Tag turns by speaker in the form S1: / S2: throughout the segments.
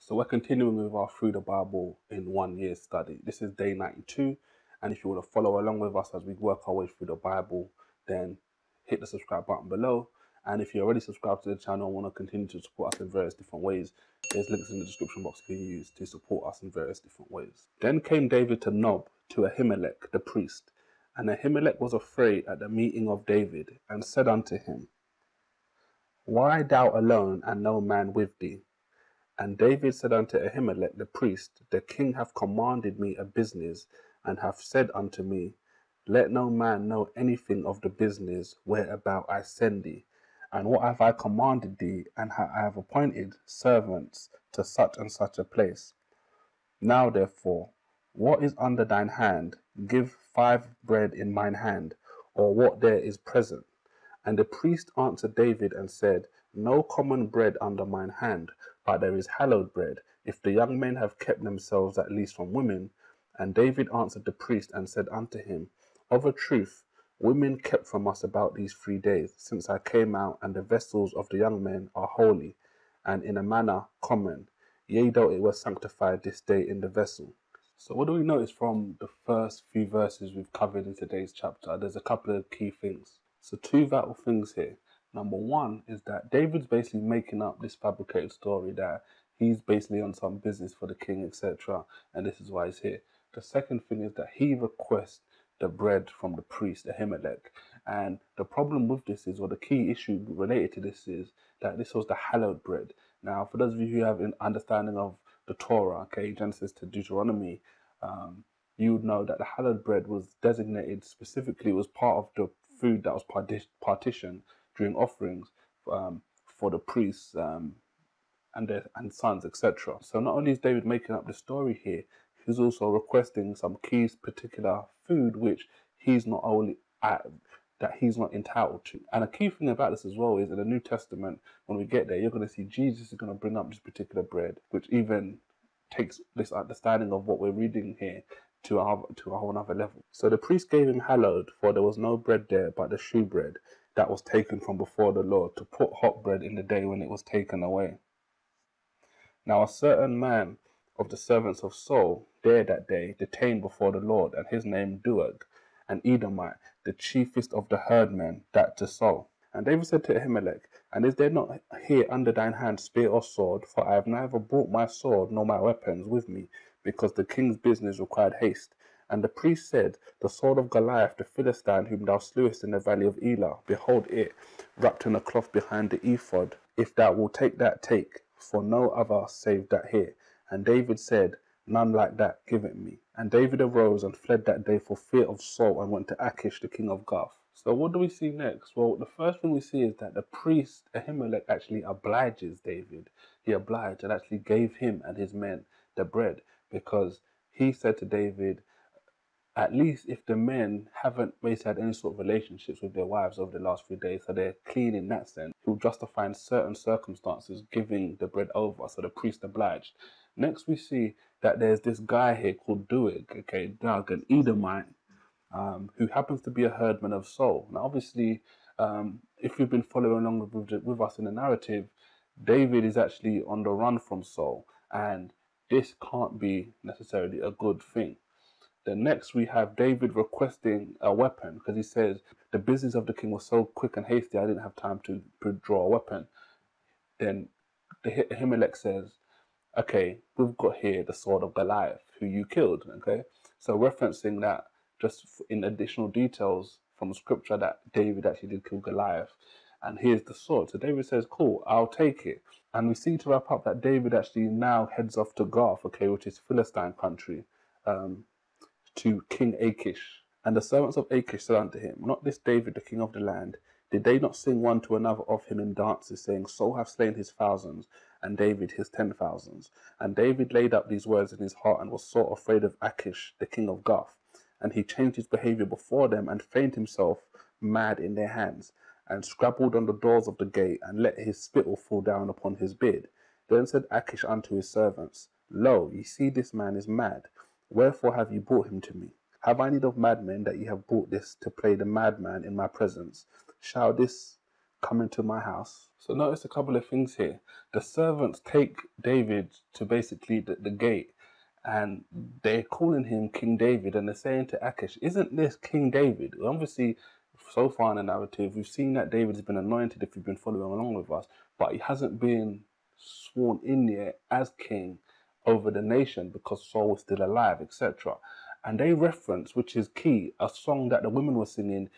S1: So we're continuing with our Through the Bible in 1 year study. This is day 92, and if you want to follow along with us as we work our way through the Bible, then hit the subscribe button below. And if you're already subscribed to the channel and want to continue to support us in various different ways, there's links in the description box you can use to support us in various different ways. Then came David to Nob, to Ahimelech the priest. And Ahimelech was afraid at the meeting of David, and said unto him, Why thou alone, and no man with thee? And David said unto Ahimelech the priest, The king hath commanded me a business, and hath said unto me, Let no man know anything of the business whereabout I send thee. And what have I commanded thee? And I have appointed servants to such and such a place. Now therefore, what is under thine hand? Give 5 bread in mine hand, or what there is present. And the priest answered David and said, No common bread under mine hand, but there is hallowed bread, if the young men have kept themselves at least from women. And David answered the priest and said unto him, Of a truth, women kept from us about these 3 days, since I came out, and the vessels of the young men are holy, and in a manner common, yea, though it was sanctified this day in the vessel. So what do we notice from the first few verses we've covered in today's chapter? There's a couple of key things. So 2 vital things here. Number 1 is that David's basically making up this fabricated story that he's basically on some business for the king, etc. And this is why he's here. The second thing is that he requests the bread from the priest, Ahimelech. And the problem with this is, or the key issue related to this is, that this was the hallowed bread. Now, for those of you who have an understanding of the Torah, okay, Genesis to Deuteronomy, you would know that the hallowed bread was designated specifically, was part of the food that was partitioned during offerings for the priests and sons, etc. So not only is David making up the story here, he's also requesting some key particular food which he's not only that he's not entitled to. And a key thing about this as well is in the New Testament, when we get there, you're going to see Jesus is going to bring up this particular bread, which even takes this understanding of what we're reading here to a whole another level. So the priest gave him hallowed, for there was no bread there but the shewbread that was taken from before the Lord, to put hot bread in the day when it was taken away. Now a certain man of the servants of Saul there that day detained before the Lord, and his name Doeg, an Edomite, the chiefest of the herdmen, that to Saul. And David said to Ahimelech, And is there not here under thine hand spear or sword? For I have neither brought my sword nor my weapons with me, because the king's business required haste. And the priest said, The sword of Goliath the Philistine, whom thou slewest in the valley of Elah, behold it, wrapped in a cloth behind the ephod. If thou wilt take that, take, for no other save that here. And David said, None like that, give it me. And David arose and fled that day for fear of Saul, and went to Achish the king of Gath. So what do we see next? Well, the first thing we see is that the priest Ahimelech actually obliges David. He obliged and actually gave him and his men the bread, because he said to David, at least if the men haven't basically had any sort of relationships with their wives over the last 3 days, so they're clean in that sense, he'll justify in certain circumstances giving the bread over. So the priest obliged. Next we see that there's this guy here called Doeg, okay, Doeg, an Edomite, who happens to be a herdman of Saul. Now obviously, if you've been following along with us in the narrative, David is actually on the run from Saul, and this can't be necessarily a good thing. Then next we have David requesting a weapon, because he says, the business of the king was so quick and hasty, I didn't have time to draw a weapon. Then Ahimelech says, okay, we've got here the sword of Goliath, who you killed, okay? So referencing that just in additional details from scripture that David actually did kill Goliath. And here's the sword. So David says, cool, I'll take it. And we see to wrap up that David actually now heads off to Gath, okay, which is Philistine country, to King Achish. And the servants of Achish said unto him, Not this David the king of the land, did they not sing one to another of him in dances, saying, Saul hath slain his thousands, and David his 10,000s? And David laid up these words in his heart, and was sore afraid of Achish the king of Gath. And he changed his behaviour before them, and feigned himself mad in their hands, and scrabbled on the doors of the gate, and let his spittle fall down upon his beard. Then said Achish unto his servants, Lo, ye see this man is mad. Wherefore have you brought him to me? Have I need of madmen that ye have brought this to play the madman in my presence? Shall this come into my house? So notice a couple of things here. The servants take David to basically the gate, and they're calling him King David, and they're saying to Achish, isn't this King David? Obviously, so far in the narrative, we've seen that David has been anointed, if you've been following along with us, but he hasn't been sworn in yet as king over the nation because Saul was still alive, etc. And they reference, which is key, a song that the women were singing.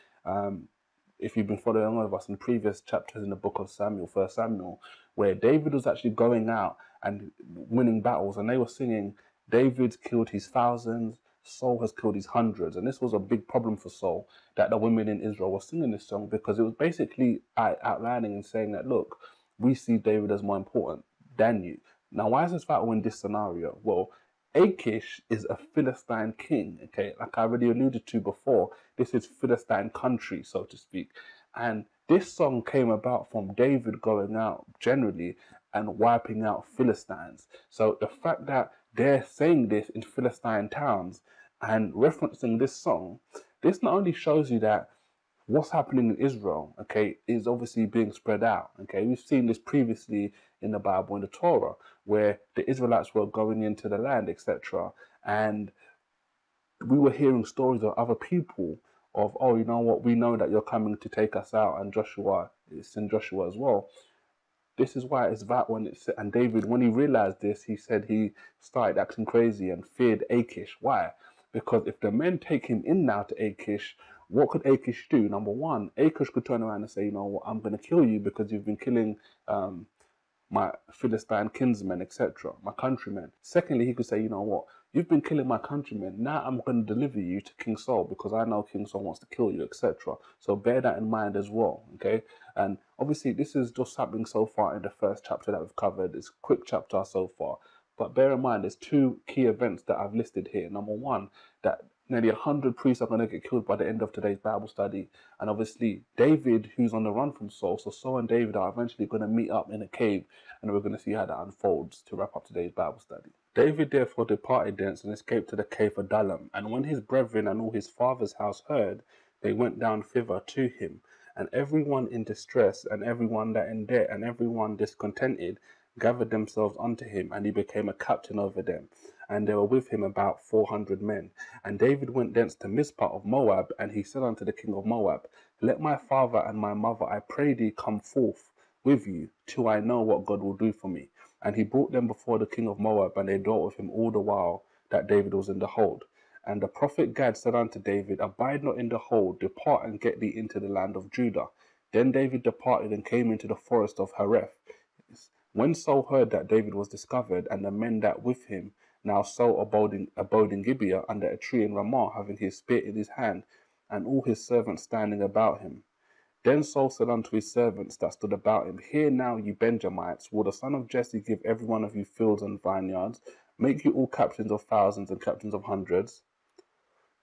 S1: If you've been following along with us in previous chapters in the book of Samuel, 1 Samuel, where David was actually going out and winning battles, and they were singing, David's killed his thousands, Saul has killed his hundreds. And this was a big problem for Saul, that the women in Israel were singing this song, because it was basically outlining and saying that, look, we see David as more important than you. Now, why is this vital in this scenario? Well, Achish is a Philistine king, okay? Like I already alluded to before, this is Philistine country, so to speak. And this song came about from David going out generally and wiping out Philistines. So the fact that they're saying this in Philistine towns and referencing this song, this not only shows you that what's happening in Israel, okay, is obviously being spread out, okay? We've seen this previously in the Bible, in the Torah, where the Israelites were going into the land, etc. And we were hearing stories of other people of, oh, you know what, we know that you're coming to take us out, and Joshua, it's in Joshua as well. This is why it's that when it's, and David, when he realized this, he said he started acting crazy and feared Achish. Why? Because if the men take him in now to Achish, what could Achish do? Number one, Achish could turn around and say, you know what, I'm going to kill you because you've been killing my Philistine kinsmen, etc., my countrymen. Secondly, he could say, you know what, you've been killing my countrymen, now I'm going to deliver you to King Saul because I know King Saul wants to kill you, etc. So bear that in mind as well, okay? And obviously, this is just happening so far in the first chapter that we've covered. It's a quick chapter so far. But bear in mind, there's two key events that I've listed here. Number one, that nearly 100 priests are going to get killed by the end of today's Bible study. And obviously, David, who's on the run from Saul, so Saul and David are eventually going to meet up in a cave, and we're going to see how that unfolds to wrap up today's Bible study. David therefore departed thence and escaped to the cave of Adullam. And when his brethren and all his father's house heard, they went down thither to him. And everyone in distress, and everyone that in debt, and everyone discontented, gathered themselves unto him, and he became a captain over them. And there were with him about 400 men. And David went thence to Mizpah of Moab, and he said unto the king of Moab, Let my father and my mother, I pray thee, come forth with you, till I know what God will do for me. And he brought them before the king of Moab, and they dwelt with him all the while that David was in the hold. And the prophet Gad said unto David, Abide not in the hold, depart and get thee into the land of Judah. Then David departed and came into the forest of Hareth. When Saul heard that David was discovered, and the men that with him, now Saul abode in Gibeah under a tree in Ramah, having his spear in his hand, and all his servants standing about him. Then Saul said unto his servants that stood about him, Hear now, ye Benjamites, will the son of Jesse give every one of you fields and vineyards? Make you all captains of thousands and captains of hundreds?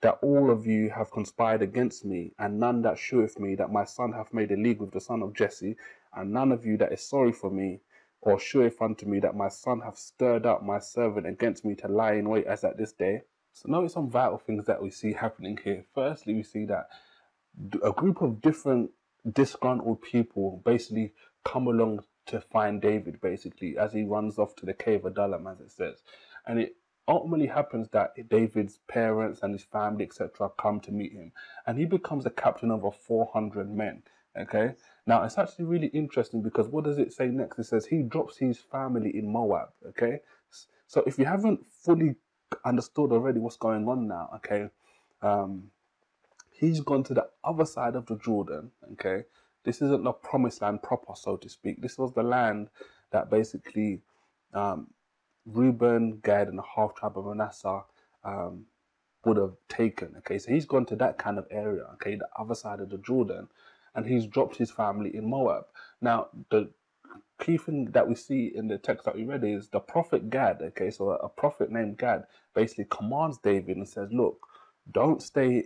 S1: That all of you have conspired against me, and none that sheweth me that my son hath made a league with the son of Jesse, and none of you that is sorry for me, or sheweth unto me that my son hath stirred up my servant against me to lie in wait as at this day. So notice some vital things that we see happening here. Firstly, we see that a group of different disgruntled people basically come along to find David, basically, as he runs off to the cave of Adullam, as it says. And it ultimately happens that David's parents and his family, etc., come to meet him, and he becomes the captain of 400 men. Okay, now it's actually really interesting because what does it say next? It says he drops his family in Moab. Okay, so if you haven't fully understood already what's going on now, okay, he's gone to the other side of the Jordan. Okay, this isn't the promised land proper, so to speak. This was the land that basically Reuben, Gad, and the half tribe of Manasseh would have taken. Okay, so he's gone to that kind of area, okay, the other side of the Jordan, and he's dropped his family in Moab. Now, the key thing that we see in the text that we read is the prophet Gad, okay, so a prophet named Gad basically commands David and says, look, don't stay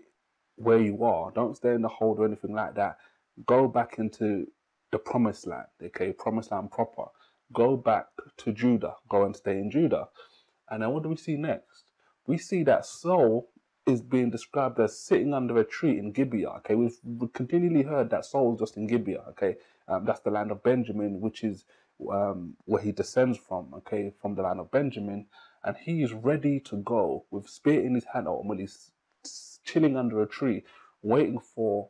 S1: where you are, don't stay in the hold or anything like that. Go back into the promised land, okay, promised land proper. Go back to Judah, go and stay in Judah. And then what do we see next? We see that Saul is being described as sitting under a tree in Gibeah, okay? We've continually heard that Saul is just in Gibeah, okay? That's the land of Benjamin, which is where he descends from, okay, from the land of Benjamin. And he is ready to go with spear in his hand, or he's chilling under a tree, waiting for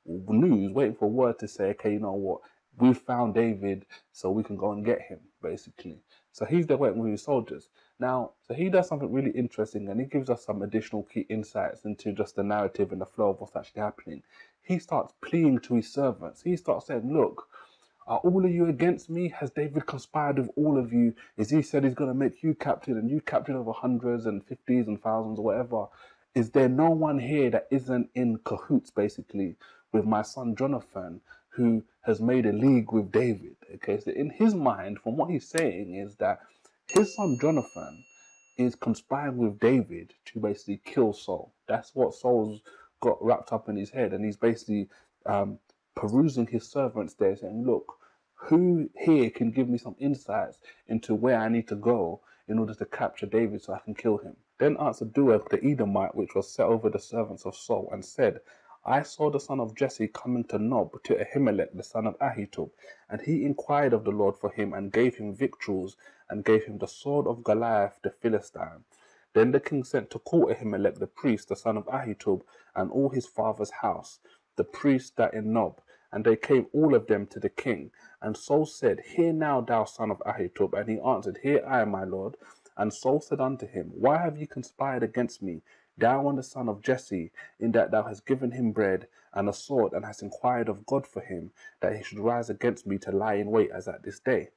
S1: news, waiting for word to say, okay, you know what, we found David, so we can go and get him, basically. So he's there waiting with his soldiers. Now, so he does something really interesting, and he gives us some additional key insights into just the narrative and the flow of what's actually happening. He starts pleading to his servants. He starts saying, look, are all of you against me? Has David conspired with all of you? Is he said he's going to make you captain and you captain over hundreds and fifties and thousands or whatever? Is there no one here that isn't in cahoots, basically, with my son Jonathan, who has made a league with David? Okay, so in his mind, from what he's saying, is that his son Jonathan is conspiring with David to basically kill Saul. That's what Saul's got wrapped up in his head, and he's basically perusing his servants there, saying, look, who here can give me some insights into where I need to go in order to capture David so I can kill him? Then answered Doeg the Edomite, which was set over the servants of Saul, and said, I saw the son of Jesse coming to Nob to Ahimelech the son of Ahitub, and he inquired of the Lord for him, and gave him victuals, and gave him the sword of Goliath the Philistine. Then the king sent to call Ahimelech the priest, the son of Ahitub, and all his father's house, the priest that in Nob, and they came all of them to the king. And Saul said, Hear now, thou son of Ahitub. And he answered, Here I am, my lord. And Saul said unto him, Why have you conspired against me, thou and the son of Jesse, in that thou hast given him bread and a sword, and hast inquired of God for him, that he should rise against me to lie in wait as at this day?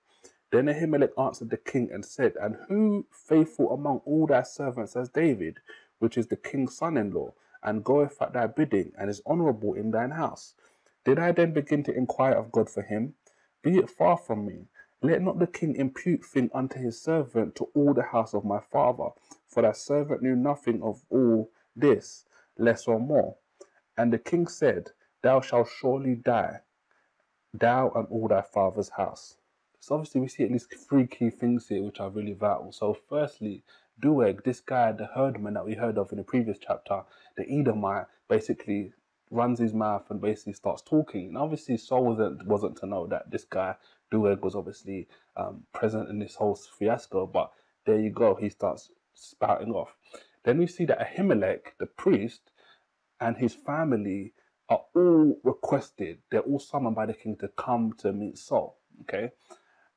S1: Then Ahimelech answered the king and said, And who faithful among all thy servants as David, which is the king's son-in-law, and goeth at thy bidding, and is honourable in thine house? Did I then begin to inquire of God for him? Be it far from me. Let not the king impute thing unto his servant to all the house of my father, for thy servant knew nothing of all this, less or more. And the king said, Thou shalt surely die, thou and all thy father's house. So obviously we see at least three key things here which are really vital. So firstly, Doeg, this guy, the herdman that we heard of in the previous chapter, the Edomite, basically runs his mouth and basically starts talking. And obviously Saul wasn't to know that this guy, Doeg, was obviously present in this whole fiasco, but there you go, he starts spouting off. Then we see that Ahimelech, the priest, and his family are all requested, they're all summoned by the king to come to meet Saul, okay?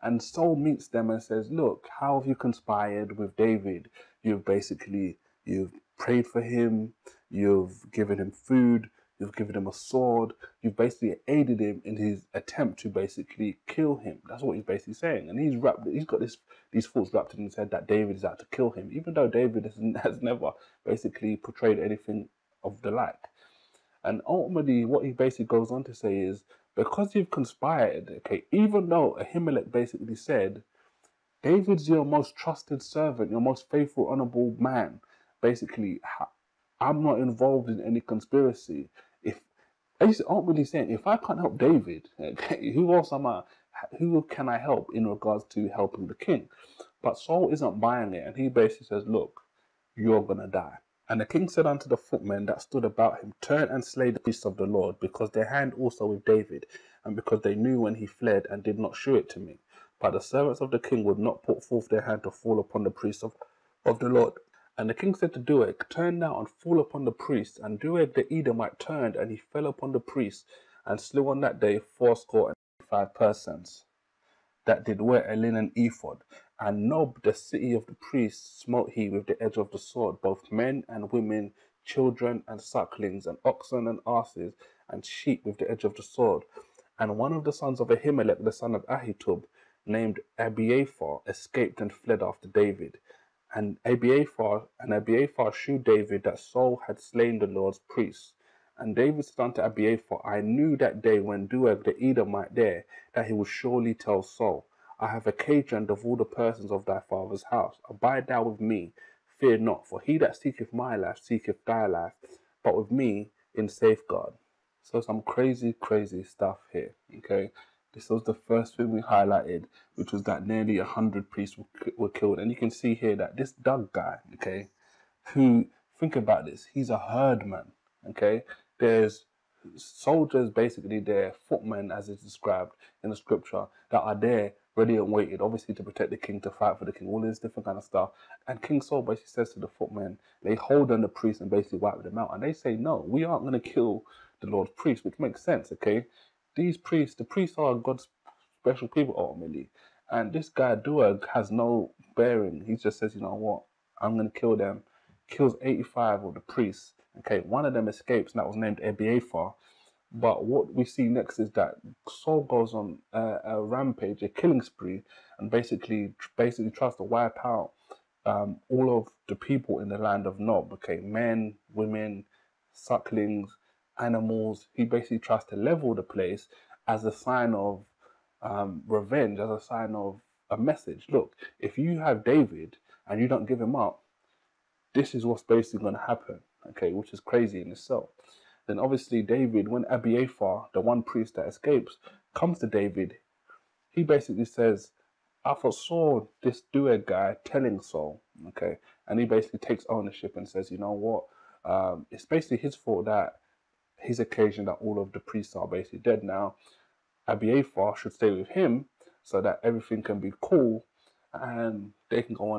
S1: And Saul meets them and says, look, how have you conspired with David? You've prayed for him, you've given him food, you've given him a sword, you've basically aided him in his attempt to basically kill him. That's what he's basically saying. And he's got these thoughts wrapped in his head that David is out to kill him, even though David has never basically portrayed anything of the like. And ultimately, what he basically goes on to say is, because you've conspired, okay, even though Ahimelech basically said, David's your most trusted servant, your most faithful, honorable man, basically, I'm not involved in any conspiracy. He's ultimately saying, if I can't help David, okay, who can I help in regards to helping the king? But Saul isn't buying it, and he basically says, look, you're gonna die. And the king said unto the footmen that stood about him, Turn and slay the priests of the Lord, because their hand also with David, and because they knew when he fled, and did not shew it to me. But the servants of the king would not put forth their hand to fall upon the priests of the Lord. And the king said to Doeg, Turn now and fall upon the priests. And Doeg the Edomite turned, and he fell upon the priests, and slew on that day 85 persons that did wear a linen ephod. And Nob, the city of the priests, smote he with the edge of the sword, both men and women, children and sucklings, and oxen and asses, and sheep with the edge of the sword. And one of the sons of Ahimelech, the son of Ahitub, named Abiathar, escaped and fled after David. And Abiathar shewed David that Saul had slain the Lord's priests. And David said unto Abiathar, I knew that day when Doeg the Edomite there, that he would surely tell Saul, I have occasioned of all the persons of thy father's house. Abide thou with me, fear not, for he that seeketh my life seeketh thy life, but with me in safeguard. So some crazy, crazy stuff here, okay? This was the first thing we highlighted, which was that nearly 100 priests were killed. And you can see here that this Doeg guy, okay, who, think about this, he's a herdman, okay? There's soldiers, basically they're footmen as it's described in the scripture, that are there ready and waited, obviously to protect the king, to fight for the king, all this different kind of stuff. And King Saul basically says to the footmen, they hold on the priest and basically wipe them out. And they say, no, we aren't going to kill the Lord's priest, which makes sense, okay? These priests, the priests are God's special people ultimately. And this guy Doeg has no bearing. He just says, you know what, I'm going to kill them. Kills 85 of the priests. Okay, one of them escapes, and that was named Abiathar. But what we see next is that Saul goes on a rampage, a killing spree, and basically tries to wipe out all of the people in the land of Nob. Okay, men, women, sucklings, animals. He basically tries to level the place as a sign of revenge, as a sign of a message. Look, if you have David and you don't give him up, this is what's basically going to happen. Okay, which is crazy in itself. Then obviously David, when Abiathar, the one priest that escapes, comes to David, he basically says, I foresaw this Doeg guy telling Saul, okay, and he basically takes ownership and says, you know what, it's basically his fault that his occasion that all of the priests are basically dead now. Abiathar should stay with him so that everything can be cool and they can go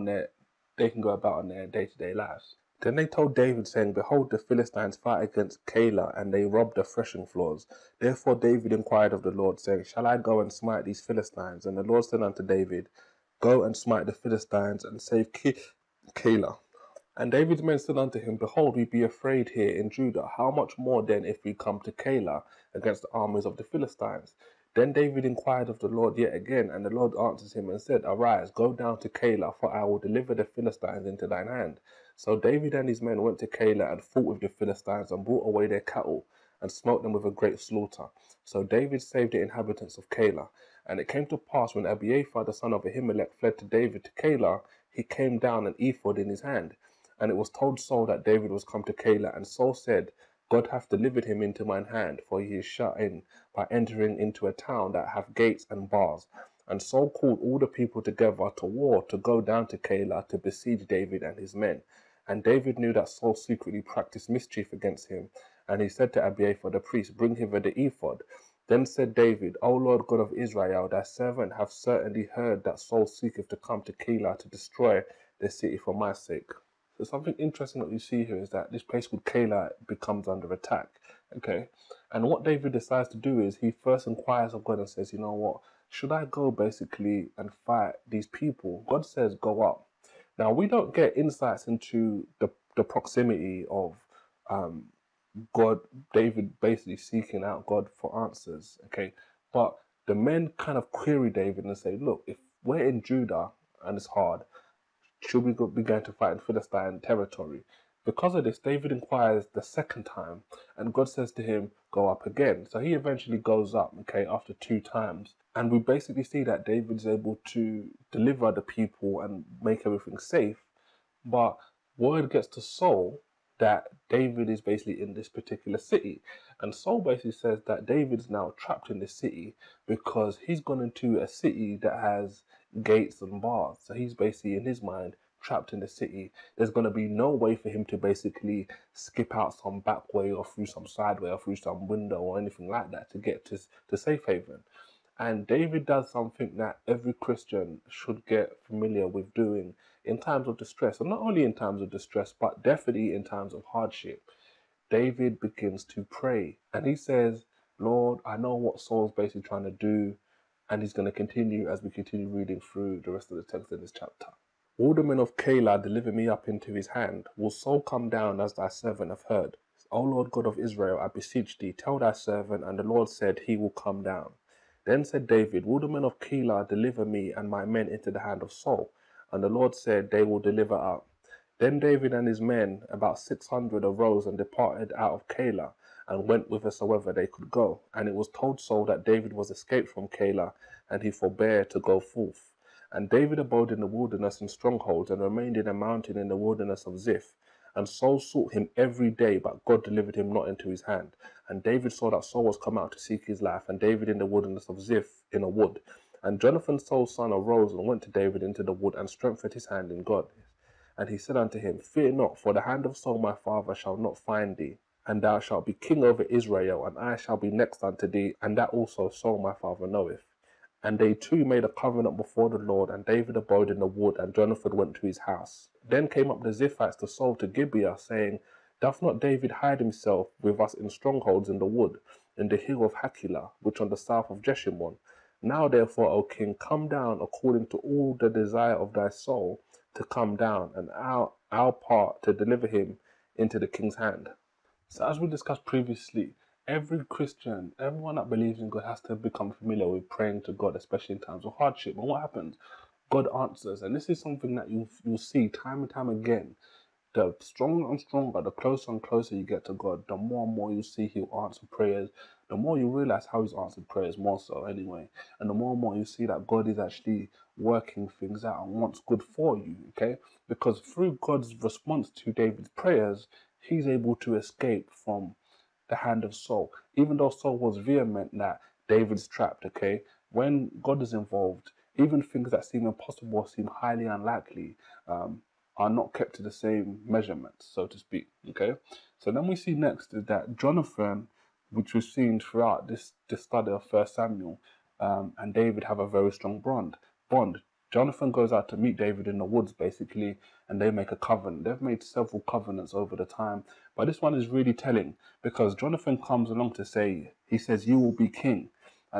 S1: about on their day-to-day lives. Then they told David, saying, behold, the Philistines fight against Keilah, and they rob the threshing floors. Therefore David inquired of the Lord, saying, shall I go and smite these Philistines? And the Lord said unto David, go and smite the Philistines, and save Keilah. And David's men said unto him, behold, we be afraid here in Judah. How much more then if we come to Keilah against the armies of the Philistines? Then David inquired of the Lord yet again, and the Lord answered him and said, arise, go down to Keilah, for I will deliver the Philistines into thine hand. So David and his men went to Keilah and fought with the Philistines, and brought away their cattle, and smote them with a great slaughter. So David saved the inhabitants of Keilah. And it came to pass, when Abiathar the son of Ahimelech fled to David to Keilah, he came down, an ephod in his hand. And it was told Saul that David was come to Keilah, and Saul said, God hath delivered him into mine hand, for he is shut in by entering into a town that hath gates and bars. And Saul called all the people together to war, to go down to Keilah to besiege David and his men. And David knew that Saul secretly practiced mischief against him. And he said to Abiathar the priest, bring hither the ephod. Then said David, O Lord God of Israel, thy servant hath certainly heard that Saul seeketh to come to Keilah to destroy the city for my sake. So something interesting that we see here is that this place called Keilah becomes under attack. Okay, and what David decides to do is he first inquires of God and says, you know what, should I go basically and fight these people? God says, go up. Now, we don't get insights into the proximity of God, David basically seeking out God for answers. Okay, but the men kind of query David and say, look, if we're in Judah and it's hard, should we be going to fight in Philistine territory? Because of this, David inquires the second time, and God says to him, go up again. So he eventually goes up, okay, after 2 times. And we basically see that David's able to deliver the people and make everything safe. But word gets to Saul that David is basically in this particular city. And Saul basically says that David's now trapped in this city because he's gone into a city that has gates and bars. So he's basically, in his mind, trapped in the city. There's going to be no way for him to basically skip out some back way or through some side way or through some window or anything like that to get to safe haven. And David does something that every Christian should get familiar with doing in times of distress, and not only in times of distress, but definitely in times of hardship. David begins to pray, and he says, Lord, I know what Saul's basically trying to do, and he's going to continue as we continue reading through the rest of the text in this chapter. All the men of Keilah deliver me up into his hand. Will Saul come down as thy servant hath heard? O Lord God of Israel, I beseech thee, tell thy servant. And the Lord said, he will come down. Then said David, will the men of Keilah deliver me and my men into the hand of Saul? And the Lord said, they will deliver up. Then David and his men, about 600, arose and departed out of Keilah, and went whithersoever they could go. And it was told Saul that David was escaped from Keilah, and he forbare to go forth. And David abode in the wilderness in strongholds, and remained in a mountain in the wilderness of Ziph. And Saul sought him every day, but God delivered him not into his hand. And David saw that Saul was come out to seek his life, and David in the wilderness of Ziph in a wood. And Jonathan Saul's son arose and went to David into the wood, and strengthened his hand in God. And he said unto him, fear not, for the hand of Saul my father shall not find thee. and thou shalt be king over Israel, and I shall be next unto thee, and that also Saul my father knoweth. And they two made a covenant before the Lord, and David abode in the wood, and Jonathan went to his house. Then came up the Ziphites to Saul to Gibeah, saying, Doth not David hide himself with us in strongholds in the wood, in the hill of Hachilah, which on the south of Jeshimon? Now therefore, O king, come down according to all the desire of thy soul to come down, and our part to deliver him into the king's hand. So as we discussed previously, every Christian, everyone that believes in God has to become familiar with praying to God, especially in times of hardship. And what happens? God answers. And this is something that you'll see time and time again. The stronger and stronger, the closer and closer you get to God, the more and more you see He'll answer prayers, the more you realize how He's answered prayers, more so anyway. And the more and more you see that God is actually working things out and wants good for you, okay? Because through God's response to David's prayers, he's able to escape from the hand of Saul. Even though Saul was vehement that David's trapped, okay? When God is involved, even things that seem impossible or seem highly unlikely, are not kept to the same measurements, so to speak. Okay, so then we see next is that Jonathan, which we've seen throughout this study of 1 Samuel, and David have a very strong bond. Jonathan goes out to meet David in the woods, basically, and they make a covenant. They've made several covenants over the time, but this one is really telling because Jonathan comes along to say, he says, you will be king.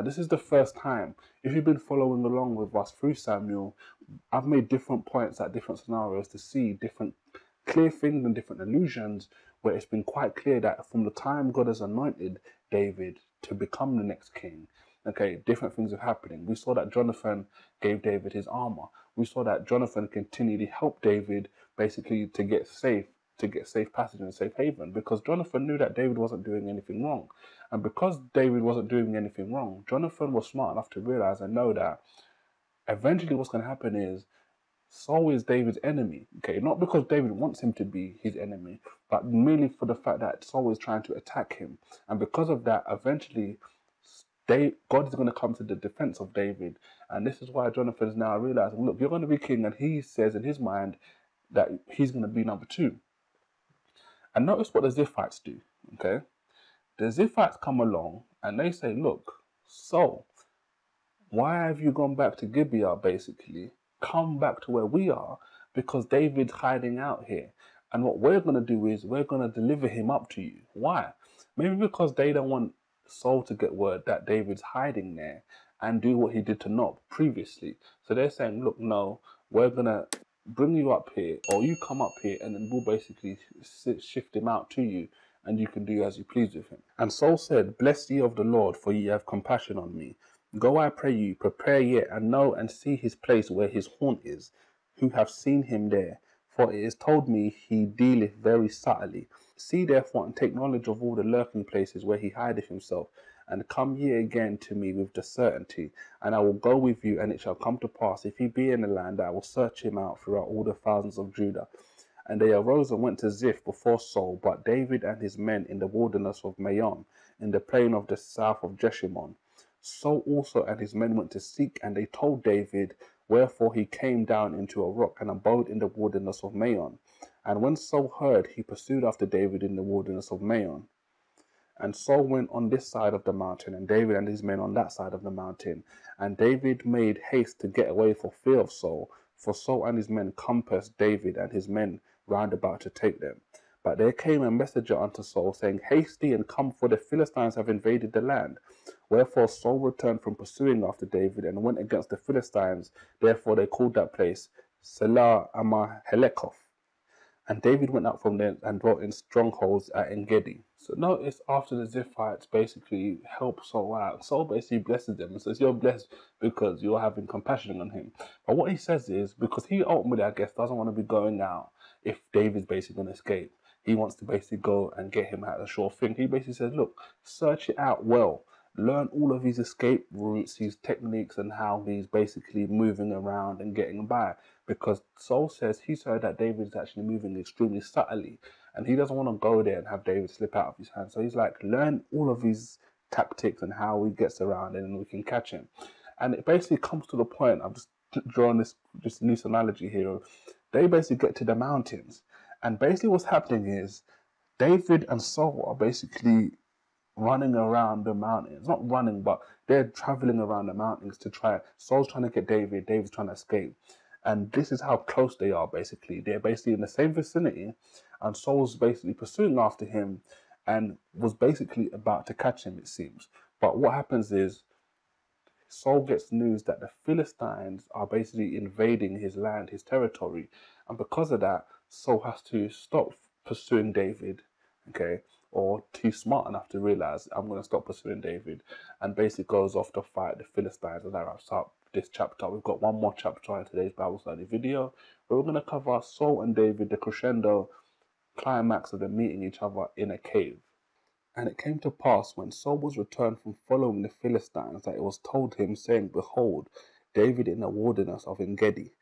S1: This is the first time. If you've been following along with us through Samuel, I've made different points at different scenarios to see different clear things and different allusions where it's been quite clear that from the time God has anointed David to become the next king, okay, different things are happening. We saw that Jonathan gave David his armor. We saw that Jonathan continually helped David basically to get safe passage and safe haven, because Jonathan knew that David wasn't doing anything wrong. And because David wasn't doing anything wrong, Jonathan was smart enough to realize and know that eventually what's going to happen is Saul is David's enemy. Okay, not because David wants him to be his enemy, but merely for the fact that Saul is trying to attack him. And because of that, eventually God is going to come to the defense of David. And this is why Jonathan is now realizing, look, you're going to be king, and he says in his mind that he's going to be number two. And notice what the Ziphites do, okay? The Ziphites come along and they say, look, Saul, why have you gone back to Gibeah, basically? Come back to where we are, because David's hiding out here. And what we're going to do is we're going to deliver him up to you. Why? Maybe because they don't want Saul to get word that David's hiding there and do what he did to Nob previously. So they're saying, look, no, we're going to bring you up here, or you come up here, and then we'll basically shift him out to you, and you can do as you please with him. And Saul said, bless ye of the Lord, for ye have compassion on me. Go, I pray you, prepare yet, and know and see his place where his haunt is, who have seen him there. For it is told me he dealeth very subtly. See therefore, and take knowledge of all the lurking places where he hideth himself, and come ye again to me with the certainty, and I will go with you, and it shall come to pass, if he be in the land, I will search him out throughout all the thousands of Judah. And they arose and went to Ziph before Saul, but David and his men in the wilderness of Maon, in the plain of the south of Jeshimon. Saul also and his men went to seek, and they told David, wherefore he came down into a rock and abode in the wilderness of Maon. And when Saul heard, he pursued after David in the wilderness of Maon. And Saul went on this side of the mountain, and David and his men on that side of the mountain. And David made haste to get away for fear of Saul, for Saul and his men compassed David and his men round about to take them. But there came a messenger unto Saul, saying, Haste thee and come, for the Philistines have invaded the land. Wherefore Saul returned from pursuing after David, and went against the Philistines. Therefore they called that place Selah Amahelekoth. And David went up from there and dwelt in strongholds at Engedi. So notice after the Ziphites basically help Saul out, Saul basically blesses them and says, you're blessed because you're having compassion on him. But what he says is, because he ultimately, I guess, doesn't want to be going out if David's basically going to escape. He wants to basically go and get him out of the sure thing. He basically says, look, search it out well. Learn all of his escape routes, his techniques, and how he's basically moving around and getting by. Because Saul says he's heard that David is actually moving extremely subtly, and he doesn't want to go there and have David slip out of his hand. So he's like, learn all of his tactics and how he gets around, and then we can catch him. And it basically comes to the point, I'm just drawing this loose analogy here. They basically get to the mountains, and basically what's happening is David and Saul are basically running around the mountains. Not running, but they're traveling around the mountains to try. Saul's trying to get David, David's trying to escape. And this is how close they are, basically. They're basically in the same vicinity, and Saul's basically pursuing after him and was basically about to catch him, it seems. But what happens is Saul gets news that the Philistines are basically invading his land, his territory. And because of that, Saul has to stop pursuing David, okay? Or he's smart enough to realize, I'm going to stop pursuing David, and basically goes off to fight the Philistines. And that wraps up this chapter. We've got one more chapter in today's Bible study video, where we're going to cover Saul and David, the crescendo climax of them meeting each other in a cave. And it came to pass, when Saul was returned from following the Philistines, that it was told him, saying, Behold, David in the wilderness of En-gedi.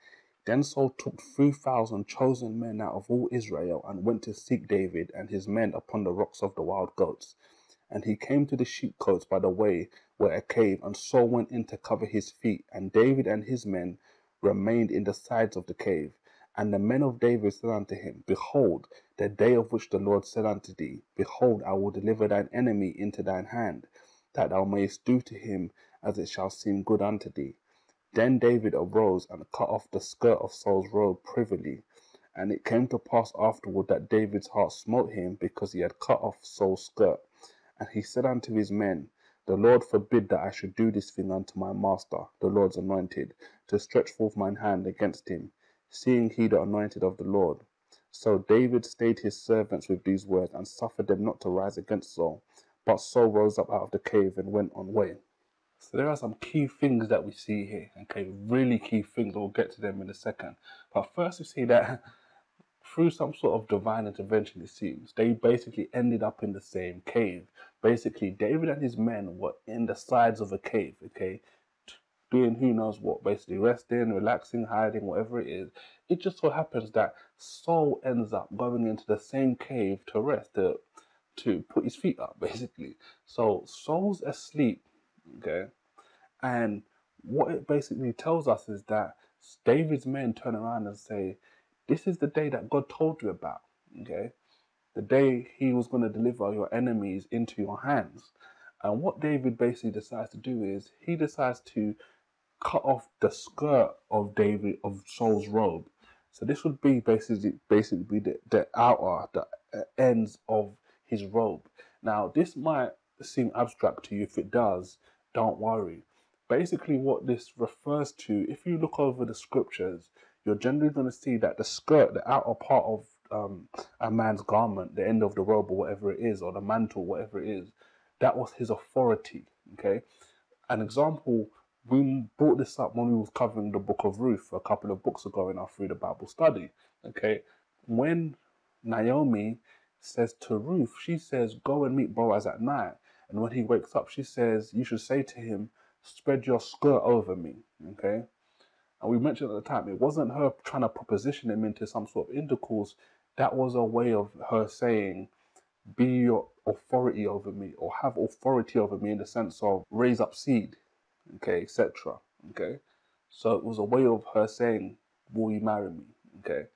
S1: Then Saul took 3,000 chosen men out of all Israel, and went to seek David and his men upon the rocks of the wild goats. And he came to the sheepcotes by the way, where a cave, and Saul went in to cover his feet, and David and his men remained in the sides of the cave. And the men of David said unto him, Behold, the day of which the Lord said unto thee, Behold, I will deliver thine enemy into thine hand, that thou mayest do to him as it shall seem good unto thee. Then David arose and cut off the skirt of Saul's robe privily. And it came to pass afterward that David's heart smote him, because he had cut off Saul's skirt. And he said unto his men, The Lord forbid that I should do this thing unto my master, the Lord's anointed, to stretch forth mine hand against him, seeing he the anointed of the Lord. So David stayed his servants with these words, and suffered them not to rise against Saul. But Saul rose up out of the cave and went on way. So there are some key things that we see here, okay, really key things. We'll get to them in a second. But first we see that through some sort of divine intervention, it seems, they basically ended up in the same cave. Basically, David and his men were in the sides of a cave, okay, doing who knows what, basically resting, relaxing, hiding, whatever it is. It just so happens that Saul ends up going into the same cave to rest, to put his feet up, basically. So Saul's asleep, okay, and what it basically tells us is that David's men turn around and say, this is the day that God told you about, okay? The day he was going to deliver your enemies into your hands. And what David basically decides to do is he decides to cut off the skirt of Saul's robe. So this would be basically the outer, the ends of his robe. Now, this might seem abstract to you. If it does, don't worry. Basically, what this refers to, if you look over the scriptures, you're generally going to see that the skirt, the outer part of a man's garment, the end of the robe or whatever it is, or the mantle, whatever it is, that was his authority, okay? An example, we brought this up when we was covering the book of Ruth a couple of books ago in our Through the Bible study, okay? When Naomi says to Ruth, she says, go and meet Boaz at night. And when he wakes up, she says, you should say to him, spread your skirt over me, okay? And we mentioned at the time, it wasn't her trying to proposition him into some sort of intercourse. That was a way of her saying, be your authority over me, or have authority over me in the sense of raise up seed, okay, etc. Okay, so it was a way of her saying, will you marry me? Okay,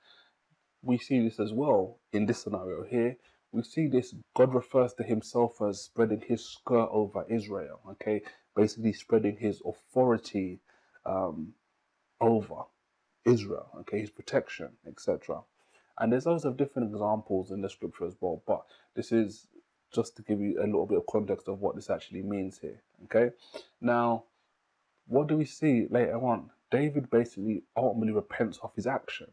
S1: we see this as well in this scenario here. We see this, God refers to himself as spreading his skirt over Israel, okay, basically spreading his authority over Israel, okay, his protection, etc. And there's loads of different examples in the scripture as well, but this is just to give you a little bit of context of what this actually means here, okay? Now, what do we see later on? David basically ultimately repents of his action.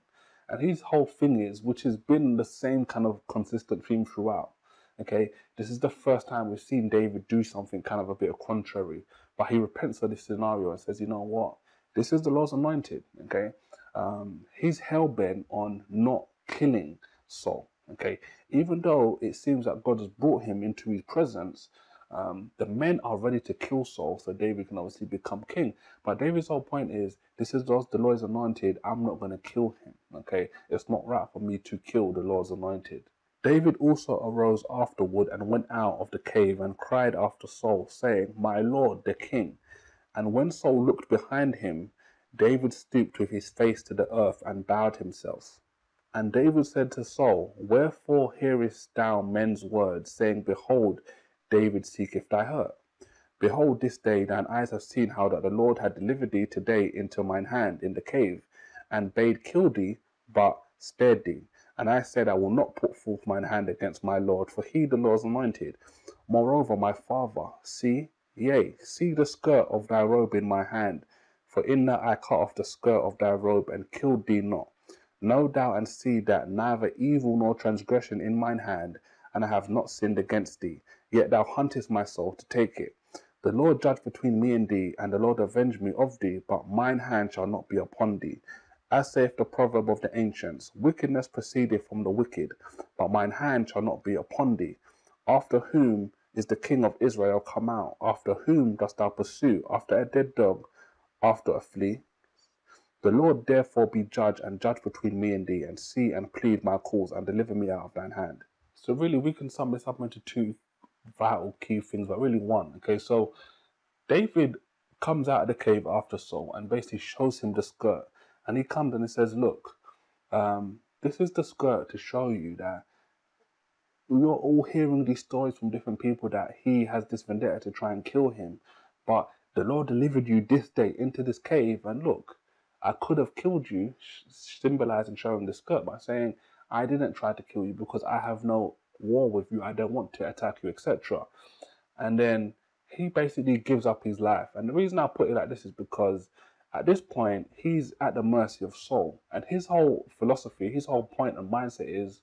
S1: And his whole thing is, which has been the same kind of consistent theme throughout, okay? This is the first time we've seen David do something kind of a bit of contrary, but he repents of this scenario and says, you know what? This is the Lord's anointed, okay? He's hell-bent on not killing Saul, okay? Even though it seems that God has brought him into his presence, the men are ready to kill Saul so David can obviously become king. But David's whole point is, this is the Lord's anointed, I'm not going to kill him, okay? It's not right for me to kill the Lord's anointed. David also arose afterward and went out of the cave and cried after Saul, saying, My Lord, the king. And when Saul looked behind him, David stooped with his face to the earth and bowed himself. And David said to Saul, Wherefore hearest thou men's words, saying, Behold, David seeketh thy hurt? Behold, this day thine eyes have seen how that the Lord had delivered thee today into mine hand in the cave, and bade kill thee, but spared thee. And I said, I will not put forth mine hand against my Lord, for he the Lord's anointed. Moreover, my father, see the skirt of thy robe in my hand, for in that I cut off the skirt of thy robe, and killed thee not. Know thou and see that neither evil nor transgression in mine hand, and I have not sinned against thee. Yet thou huntest my soul to take it. The Lord judge between me and thee, and the Lord avenge me of thee, but mine hand shall not be upon thee. As saith the proverb of the ancients, wickedness proceedeth from the wicked, but mine hand shall not be upon thee. After whom is the king of Israel come out? After whom dost thou pursue? After a dead dog, after a flea? The Lord therefore be judge, and judge between me and thee, and see and plead my cause, and deliver me out of thine hand. So really, we can sum this up into two vital key things, but really one. Okay, so David comes out of the cave after Saul and basically shows him the skirt, and he comes and he says, look, this is the skirt to show you that you're all hearing these stories from different people that he has this vendetta to try and kill him, but the Lord delivered you this day into this cave, and look, I could have killed you, symbolizing showing the skirt by saying, I didn't try to kill you because I have no war with you, I don't want to attack you, etc. And then he basically gives up his life. And the reason I put it like this is because at this point, he's at the mercy of Saul. And his whole philosophy, his whole point and mindset is,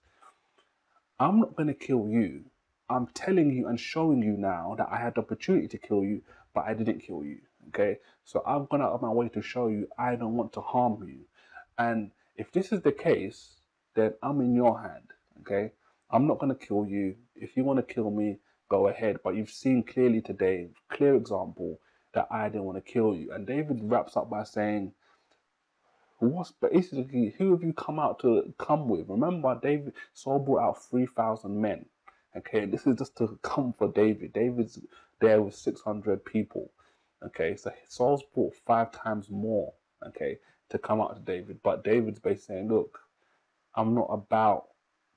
S1: I'm not going to kill you. I'm telling you and showing you now that I had the opportunity to kill you, but I didn't kill you. Okay? So I've gone out of my way to show you I don't want to harm you. And if this is the case, then I'm in your hand. Okay? I'm not going to kill you. If you want to kill me, go ahead. But you've seen clearly today, clear example, that I didn't want to kill you. And David wraps up by saying, what's basically, who have you come with? Remember, Saul brought out 3,000 men. Okay, this is just to come for David. David's there with 600 people. Okay, so Saul's brought 5 times more. Okay, to come out to David. But David's basically saying, look, I'm not about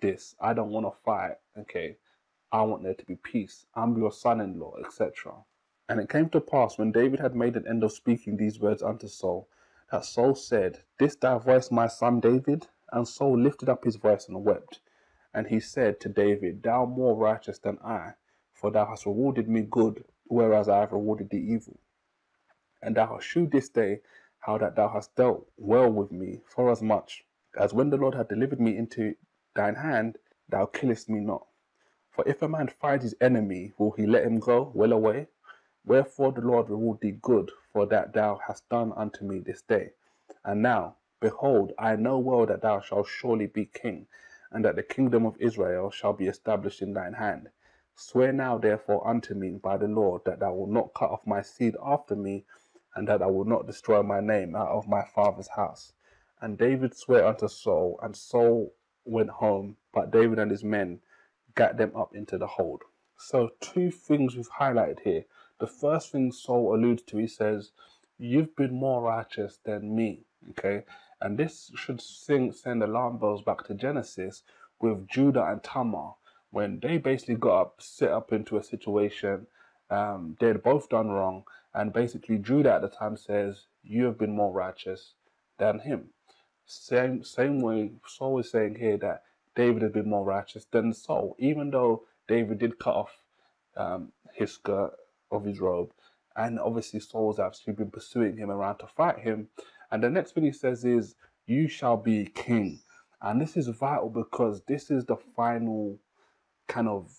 S1: this. I don't want to fight. Okay, I want there to be peace. I'm your son-in-law, etc. And it came to pass, when David had made an end of speaking these words unto Saul, that Saul said, This thy voice, my son David? And Saul lifted up his voice and wept. And he said to David, Thou more righteous than I, for thou hast rewarded me good, whereas I have rewarded thee evil. And thou hast shewed this day how that thou hast dealt well with me, forasmuch as when the Lord had delivered me into thine hand, thou killest me not. For if a man find his enemy, will he let him go well away? Wherefore the Lord reward thee good for that thou hast done unto me this day. And now, behold, I know well that thou shalt surely be king, and that the kingdom of Israel shall be established in thine hand. Swear now therefore unto me by the Lord that thou wilt not cut off my seed after me, and that I will not destroy my name out of my father's house. And David sware unto Saul, and Saul went home, but David and his men gat them up into the hold. So 2 things we've highlighted here. The first thing Saul alludes to, he says, you've been more righteous than me. Okay, and this should send alarm bells back to Genesis with Judah and Tamar, when they basically got set up into a situation. They'd both done wrong, and basically Judah at the time says, you have been more righteous than him. Same way Saul is saying here that David had been more righteous than Saul, even though David did cut off his skirt of his robe, and obviously Saul's actually been pursuing him around to fight him. And the next thing he says is, you shall be king. And this is vital because this is the final kind of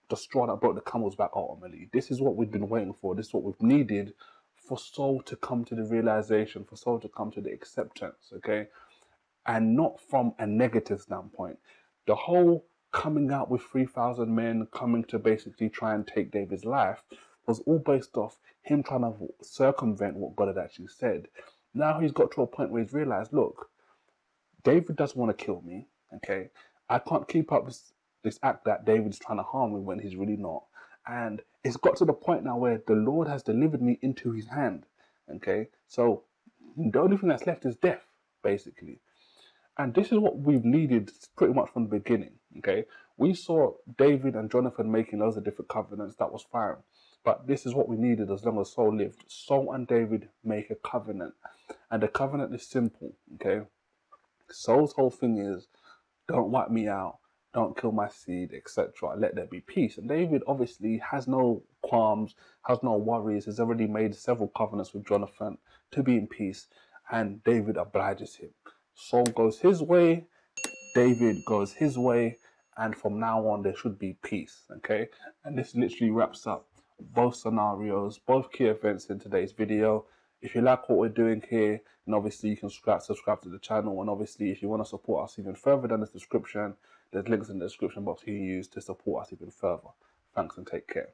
S1: the straw that broke the camel's back ultimately. This is what we've been waiting for. This is what we've needed for Saul to come to the realization, for Saul to come to the acceptance, okay? And not from a negative standpoint. The whole coming out with 3,000 men coming to basically try and take David's life was all based off him trying to circumvent what God had actually said. Now he's got to a point where he's realized, look, David doesn't want to kill me, okay? I can't keep up this act that David's trying to harm me when he's really not. And it's got to the point now where the Lord has delivered me into his hand, okay? So the only thing that's left is death, basically. And this is what we've needed pretty much from the beginning, okay? We saw David and Jonathan making loads of different covenants. That was fine. But this is what we needed as long as Saul lived. Saul and David make a covenant. And the covenant is simple, okay? Saul's whole thing is, don't wipe me out, don't kill my seed, etc. Let there be peace. And David obviously has no qualms, has no worries, has already made several covenants with Jonathan to be in peace, and David obliges him. Saul goes his way, David goes his way, and from now on there should be peace, okay? And this literally wraps up both scenarios, both key events in today's video. If you like what we're doing here, then obviously you can subscribe to the channel, and obviously if you want to support us even further than the description, there's links in the description box you can use to support us even further. Thanks and take care.